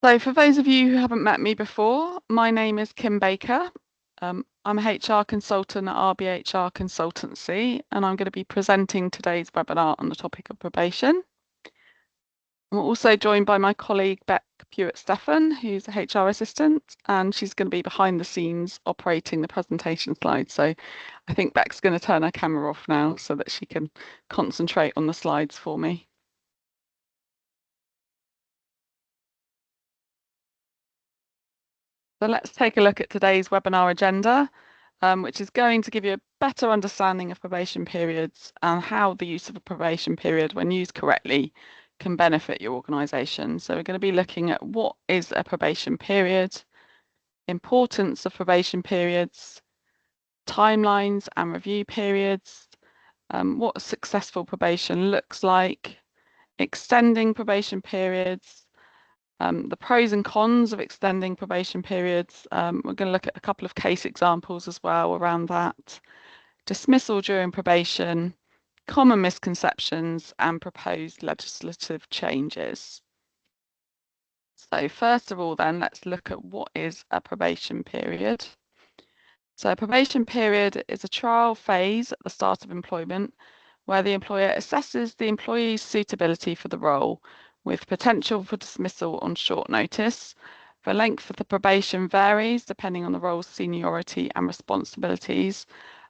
So for those of you who haven't met me before, my name is Kim Baker. I'm a HR consultant at RBHR Consultancy, and I'm going to be presenting today's webinar on the topic of probation. I'm also joined by my colleague, Beck Pewitt-Stephan, who's a HR assistant, and she's going to be behind the scenes operating the presentation slides. So I think Beck's going to turn her camera off now so that she can concentrate on the slides for me. So let's take a look at today's webinar agenda, which is going to give you a better understanding of probation periods and how the use of a probation period, when used correctly, can benefit your organisation. So we're going to be looking at what is a probation period, importance of probation periods, timelines and review periods, what a successful probation looks like, extending probation periods, the pros and cons of extending probation periods. We're going to look at a couple of case examples as well around that. Dismissal during probation, common misconceptions, and proposed legislative changes. So first of all, then, let's look at what is a probation period. So a probation period is a trial phase at the start of employment where the employer assesses the employee's suitability for the role with potential for dismissal on short notice. The length of the probation varies depending on the role's seniority and responsibilities.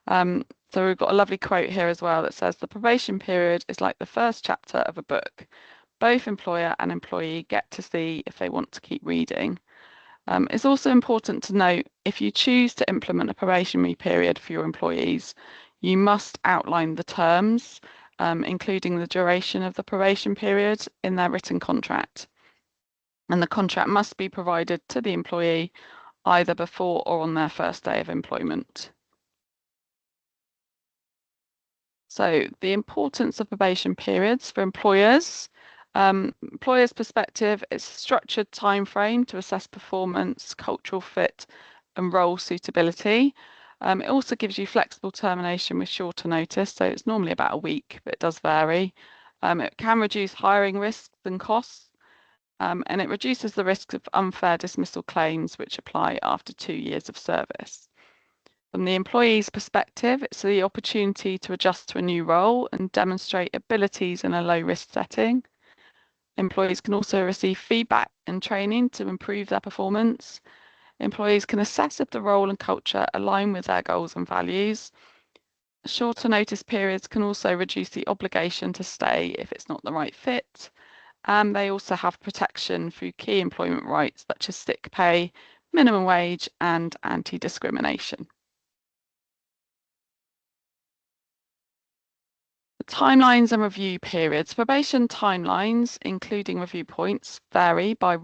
So we've got a lovely quote here as well that says, "The probation period is like the first chapter of a book. Both employer and employee get to see if they want to keep reading." It's also important to note, if you choose to implement a probationary period for your employees, you must outline the terms, including the duration of the probation period in their written contract. And the contract must be provided to the employee either before or on their first day of employment. So the importance of probation periods for employers. Employers' perspective, it's a structured time frame to assess performance, cultural fit, and role suitability. It also gives you flexible termination with shorter notice, so it's normally about a week, but it does vary. It can reduce hiring risks and costs, and it reduces the risk of unfair dismissal claims which apply after 2 years of service. From the employee's perspective, it's the opportunity to adjust to a new role and demonstrate abilities in a low-risk setting. Employees can also receive feedback and training to improve their performance. Employees can assess if the role and culture align with their goals and values. Shorter notice periods can also reduce the obligation to stay if it's not the right fit. And they also have protection through key employment rights such as sick pay, minimum wage, and anti-discrimination. Timelines and review periods. Probation timelines, including review points, vary by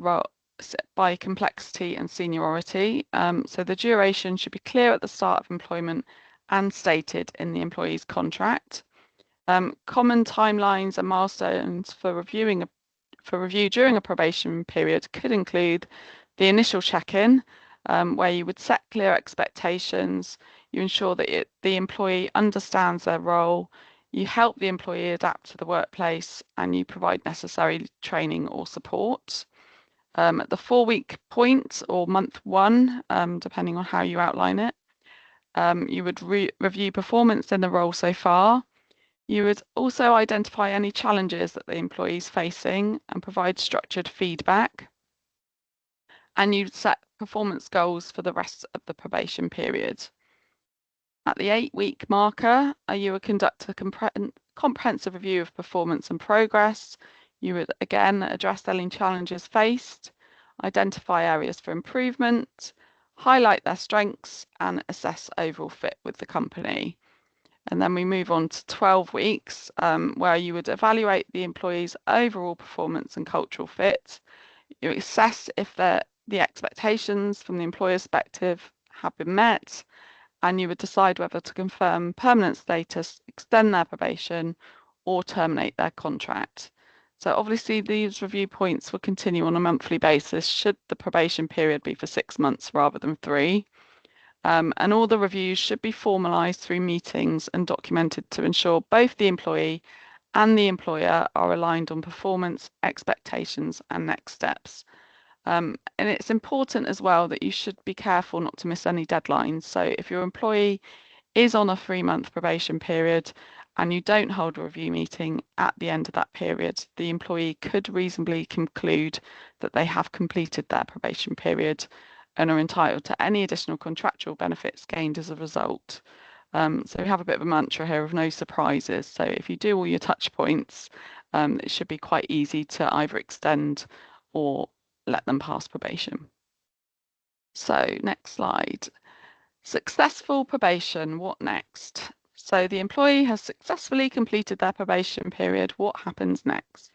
complexity and seniority. So the duration should be clear at the start of employment and stated in the employee's contract. Common timelines and milestones for review during a probation period could include the initial check-in, where you would set clear expectations, you ensure that the employee understands their role, you help the employee adapt to the workplace, and you provide necessary training or support. At the 4-week point or month 1, depending on how you outline it, you would review performance in the role so far. You would also identify any challenges that the employee is facing and provide structured feedback. And you'd set performance goals for the rest of the probation period. At the 8-week marker, you would conduct a comprehensive review of performance and progress. You would again address any challenges faced, identify areas for improvement, highlight their strengths, and assess overall fit with the company. And then we move on to 12 weeks, where you would evaluate the employee's overall performance and cultural fit. You assess if the expectations from the employer's perspective have been met, and you would decide whether to confirm permanent status, extend their probation, or terminate their contract. So obviously these review points will continue on a monthly basis should the probation period be for 6 months rather than 3. And all the reviews should be formalised through meetings and documented to ensure both the employee and the employer are aligned on performance, expectations, and next steps. And it's important as well that you should be careful not to miss any deadlines. So if your employee is on a 3-month probation period and you don't hold a review meeting at the end of that period, the employee could reasonably conclude that they have completed their probation period and are entitled to any additional contractual benefits gained as a result. So we have a bit of a mantra here of no surprises. So if you do all your touch points, it should be quite easy to either extend or let them pass probation. So next slide. Successful probation, what next? So the employee has successfully completed their probation period. What happens next?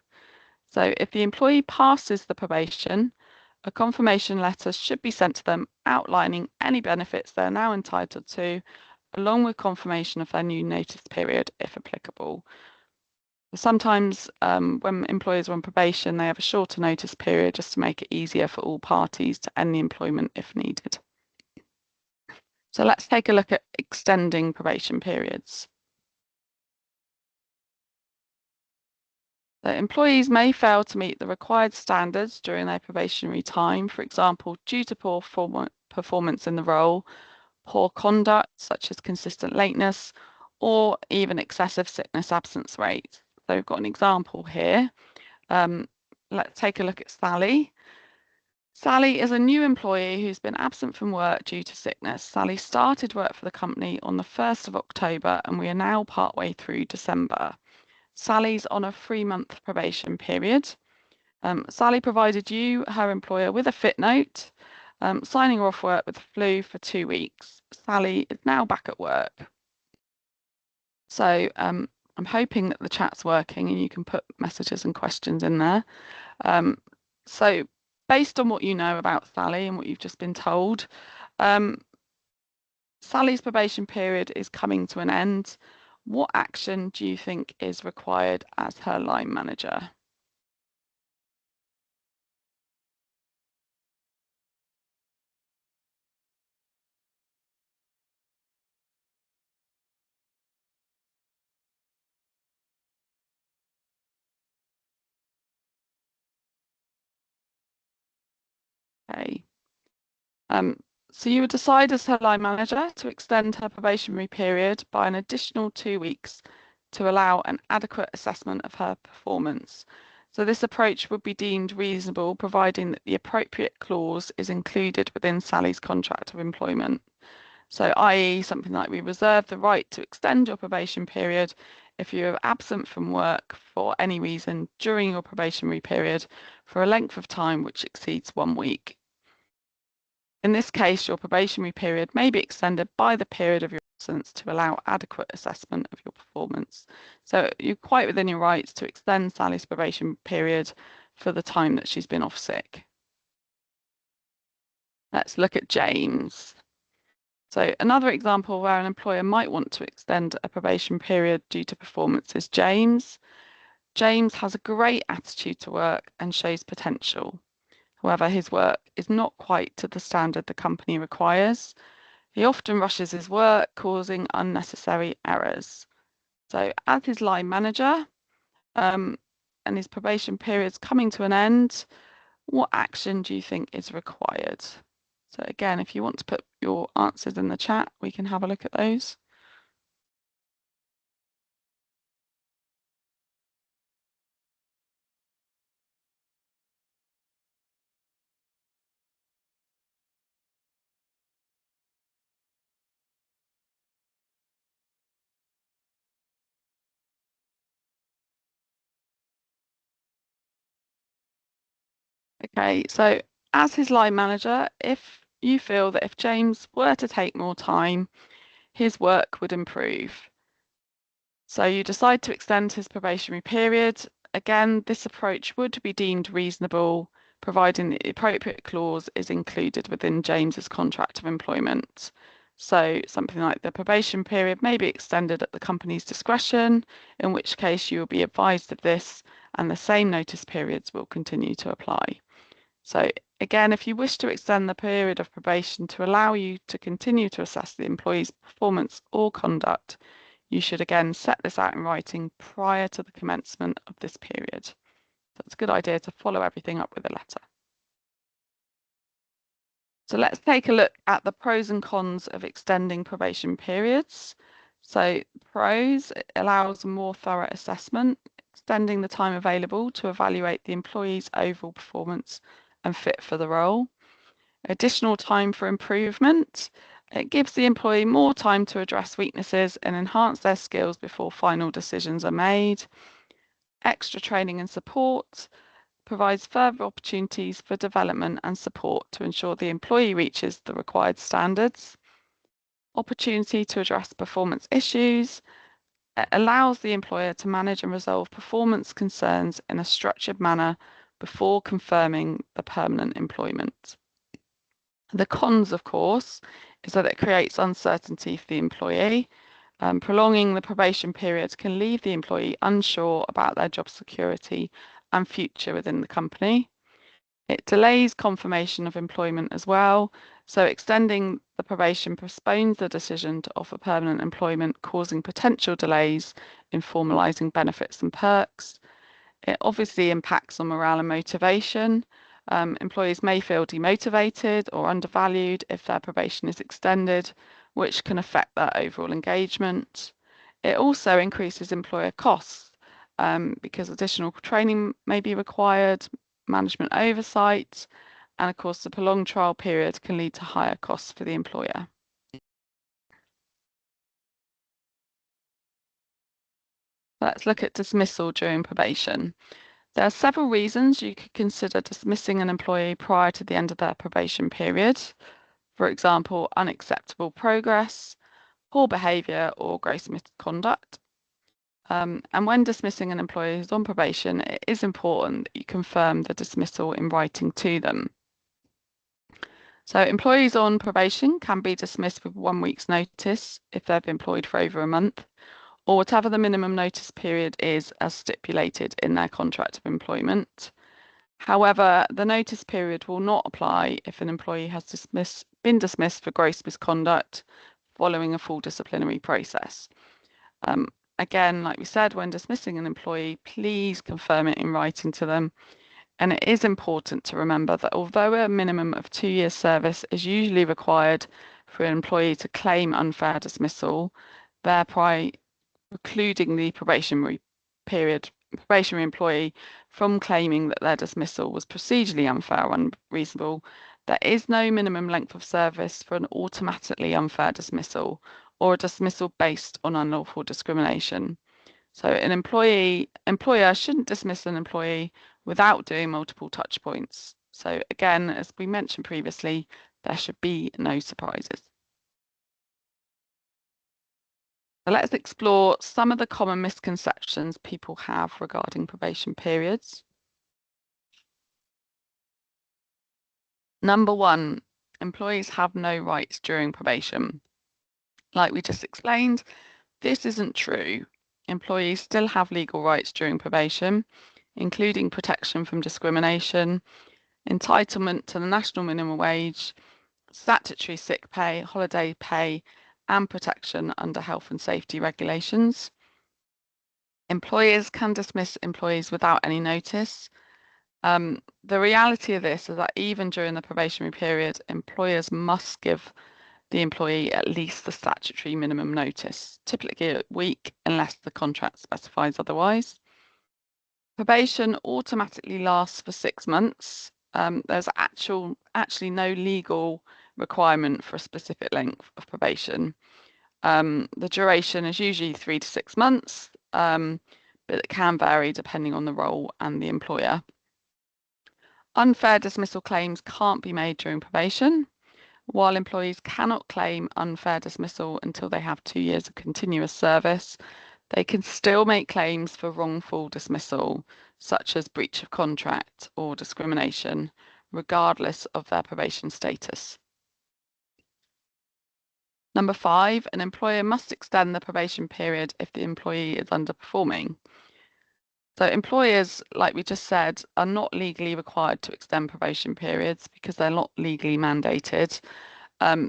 So if the employee passes the probation, a confirmation letter should be sent to them outlining any benefits they're now entitled to, along with confirmation of their new notice period, if applicable. Sometimes when employers are on probation, they have a shorter notice period just to make it easier for all parties to end the employment if needed. So let's take a look at extending probation periods. So employees may fail to meet the required standards during their probationary time, for example, due to poor performance in the role, poor conduct, such as consistent lateness, or even excessive sickness absence rates. So we've got an example here. Let's take a look at Sally. Sally is a new employee who's been absent from work due to sickness. Sally started work for the company on the 1st of October, and we are now partway through December. Sally's on a 3-month probation period. Sally provided you, her employer, with a fit note, signing her off work with the flu for 2 weeks. Sally is now back at work. So I'm hoping that the chat's working and you can put messages and questions in there. So based on what you know about Sally and what you've just been told, Sally's probation period is coming to an end. What action do you think is required as her line manager? Okay. So you would decide as her line manager to extend her probationary period by an additional 2 weeks to allow an adequate assessment of her performance. So this approach would be deemed reasonable, providing that the appropriate clause is included within Sally's contract of employment. So i.e. something like we reserve the right to extend your probation period if you are absent from work for any reason during your probationary period for a length of time which exceeds 1 week. In this case, your probationary period may be extended by the period of your absence to allow adequate assessment of your performance. So you're quite within your rights to extend Sally's probation period for the time that she's been off sick. Let's look at James. So another example where an employer might want to extend a probation period due to performance is James. James has a great attitude to work and shows potential. However, his work is not quite to the standard the company requires. He often rushes his work, causing unnecessary errors. So as his line manager, and his probation period's coming to an end, what action do you think is required? So again, if you want to put your answers in the chat, we can have a look at those. Okay, so as his line manager, if you feel that if James were to take more time, his work would improve. So you decide to extend his probationary period. Again, this approach would be deemed reasonable, providing the appropriate clause is included within James's contract of employment. So something like the probation period may be extended at the company's discretion, in which case you will be advised of this and the same notice periods will continue to apply. So again, if you wish to extend the period of probation to allow you to continue to assess the employee's performance or conduct, you should again set this out in writing prior to the commencement of this period. So it's a good idea to follow everything up with a letter. So let's take a look at the pros and cons of extending probation periods. So pros, it allows a more thorough assessment, extending the time available to evaluate the employee's overall performance and fit for the role. Additional time for improvement. It gives the employee more time to address weaknesses and enhance their skills before final decisions are made. Extra training and support provides further opportunities for development and support to ensure the employee reaches the required standards. Opportunity to address performance issues. It allows the employer to manage and resolve performance concerns in a structured manner before confirming the permanent employment. The cons, of course, is that it creates uncertainty for the employee. Prolonging the probation period can leave the employee unsure about their job security and future within the company. It delays confirmation of employment as well, so extending the probation postpones the decision to offer permanent employment, causing potential delays in formalising benefits and perks. It obviously impacts on morale and motivation. Employees may feel demotivated or undervalued if their probation is extended, which can affect their overall engagement. It also increases employer costs because additional training may be required, management oversight, and of course the prolonged trial period can lead to higher costs for the employer. Let's look at dismissal during probation. There are several reasons you could consider dismissing an employee prior to the end of their probation period. For example, unacceptable progress, poor behaviour, or gross misconduct. And when dismissing an employee who's on probation, it is important that you confirm the dismissal in writing to them. So employees on probation can be dismissed with 1 week's notice if they've been employed for over a month, or whatever the minimum notice period is as stipulated in their contract of employment. However, the notice period will not apply if an employee has been dismissed for gross misconduct following a full disciplinary process. Again, like we said, when dismissing an employee, please confirm it in writing to them. And it is important to remember that although a minimum of 2 years service is usually required for an employee to claim unfair dismissal, thereby precluding the probationary employee from claiming that their dismissal was procedurally unfair or unreasonable, there is no minimum length of service for an automatically unfair dismissal or a dismissal based on unlawful discrimination. So an employer shouldn't dismiss an employee without doing multiple touch points. So again, as we mentioned previously, there should be no surprises. So let's explore some of the common misconceptions people have regarding probation periods. Number one, employees have no rights during probation. Like we just explained, this isn't true. Employees still have legal rights during probation, including protection from discrimination, entitlement to the national minimum wage, statutory sick pay, holiday pay, and protection under health and safety regulations. Employers can dismiss employees without any notice. The reality of this is that even during the probationary period, employers must give the employee at least the statutory minimum notice, typically a week, unless the contract specifies otherwise. Probation automatically lasts for 6 months. There's actually no legal requirement for a specific length of probation. The duration is usually 3 to 6 months, but it can vary depending on the role and the employer. Unfair dismissal claims can't be made during probation, while employees cannot claim unfair dismissal until they have 2 years of continuous service. They can still make claims for wrongful dismissal, such as breach of contract or discrimination, regardless of their probation status. Number 5, an employer must extend the probation period if the employee is underperforming. So employers, like we just said, are not legally required to extend probation periods because they're not legally mandated.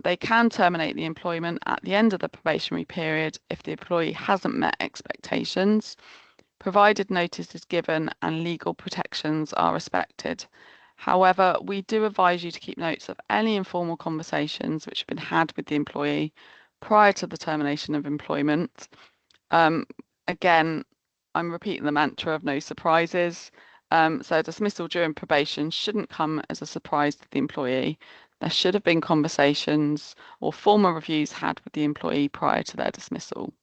They can terminate the employment at the end of the probationary period if the employee hasn't met expectations, provided notice is given and legal protections are respected. However, we do advise you to keep notes of any informal conversations which have been had with the employee prior to the termination of employment. Again, I'm repeating the mantra of no surprises. So dismissal during probation shouldn't come as a surprise to the employee. There should have been conversations or formal reviews had with the employee prior to their dismissal.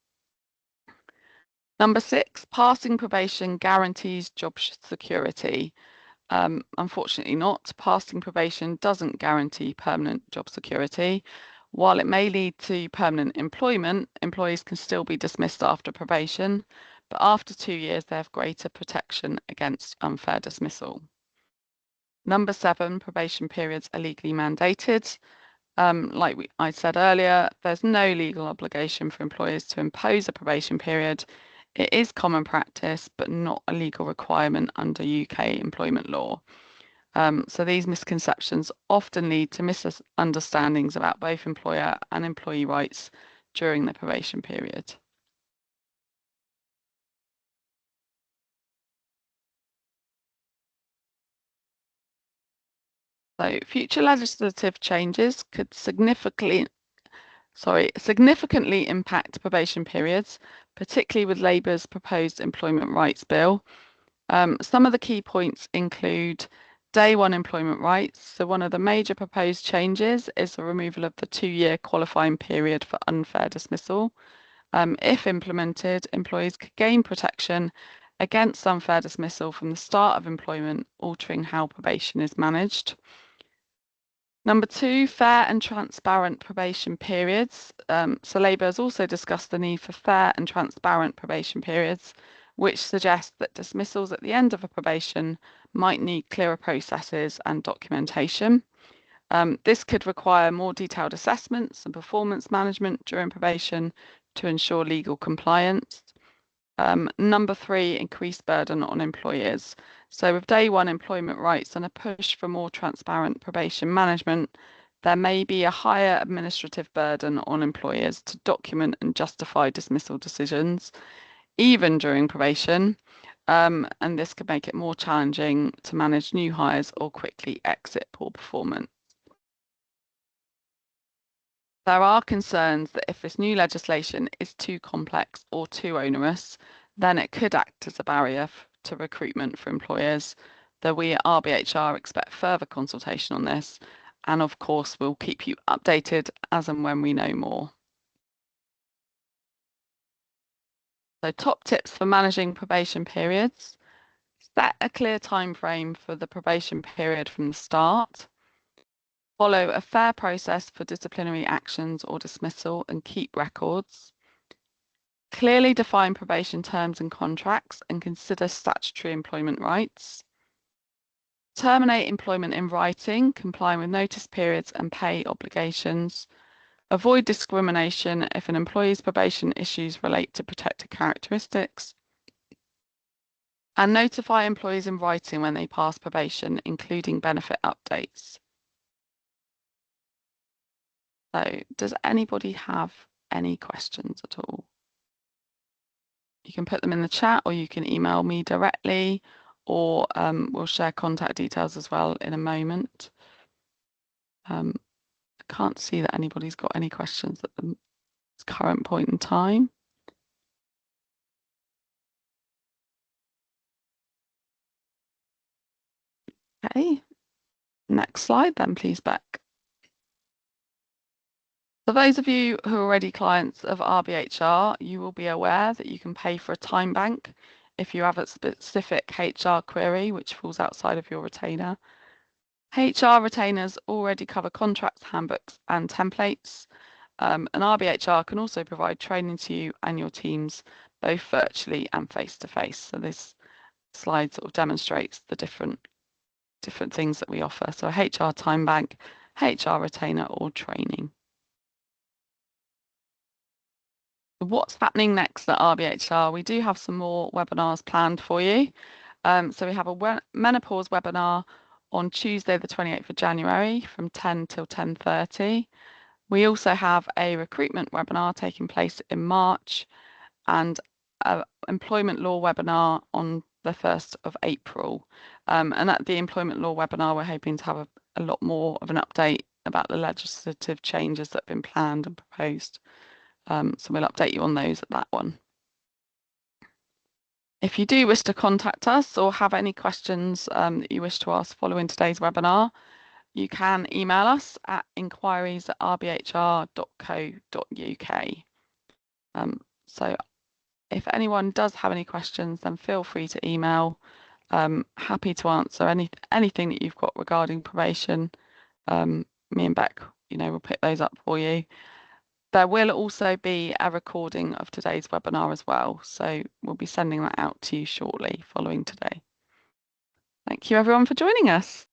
Number 6, passing probation guarantees job security. Unfortunately not. Passing probation doesn't guarantee permanent job security. While it may lead to permanent employment, employees can still be dismissed after probation, but after 2 years they have greater protection against unfair dismissal. Number 7, probation periods are legally mandated. I said earlier, there's no legal obligation for employers to impose a probation period. It is common practice, but not a legal requirement under UK employment law. So these misconceptions often lead to misunderstandings about both employer and employee rights during the probation period. So future legislative changes could significantly impact probation periods, particularly with Labour's proposed Employment Rights Bill. Some of the key points include day one employment rights. So one of the major proposed changes is the removal of the 2-year qualifying period for unfair dismissal. If implemented, employees could gain protection against unfair dismissal from the start of employment, altering how probation is managed. Number 2, fair and transparent probation periods. So Labour has also discussed the need for fair and transparent probation periods, which suggests that dismissals at the end of a probation might need clearer processes and documentation. This could require more detailed assessments and performance management during probation to ensure legal compliance. Number 3, increased burden on employers. So with day one employment rights and a push for more transparent probation management, there may be a higher administrative burden on employers to document and justify dismissal decisions, even during probation. And this could make it more challenging to manage new hires or quickly exit poor performance. There are concerns that if this new legislation is too complex or too onerous, then it could act as a barrier to recruitment for employers, though we at RBHR expect further consultation on this, and of course we'll keep you updated as and when we know more. So top tips for managing probation periods: set a clear time frame for the probation period from the start. Follow a fair process for disciplinary actions or dismissal and keep records. Clearly define probation terms and contracts and consider statutory employment rights. Terminate employment in writing, complying with notice periods and pay obligations. Avoid discrimination if an employee's probation issues relate to protected characteristics. And notify employees in writing when they pass probation, including benefit updates. So, does anybody have any questions at all? You can put them in the chat or you can email me directly, or we'll share contact details as well in a moment. I can't see that anybody's got any questions at the current point in time. Okay, next slide then please, Beck. For those of you who are already clients of RBHR, you will be aware that you can pay for a time bank if you have a specific HR query which falls outside of your retainer. HR retainers already cover contracts, handbooks and templates, and RBHR can also provide training to you and your teams, both virtually and face-to-face. So this slide sort of demonstrates the different things that we offer. So HR time bank, HR retainer or training. What's happening next at RBHR? We do have some more webinars planned for you. So we have a menopause webinar on Tuesday, the 28th of January from 10 till 10:30. We also have a recruitment webinar taking place in March and an employment law webinar on the 1st of April. And at the employment law webinar, we're hoping to have a lot more of an update about the legislative changes that have been planned and proposed. So we'll update you on those at that one. If you do wish to contact us or have any questions that you wish to ask following today's webinar, you can email us at inquiries@rbhr.co.uk. So if anyone does have any questions, then feel free to email. Happy to answer anything that you've got regarding probation. Me and Beck, we'll pick those up for you. There will also be a recording of today's webinar as well, so we'll be sending that out to you shortly following today. Thank you everyone for joining us.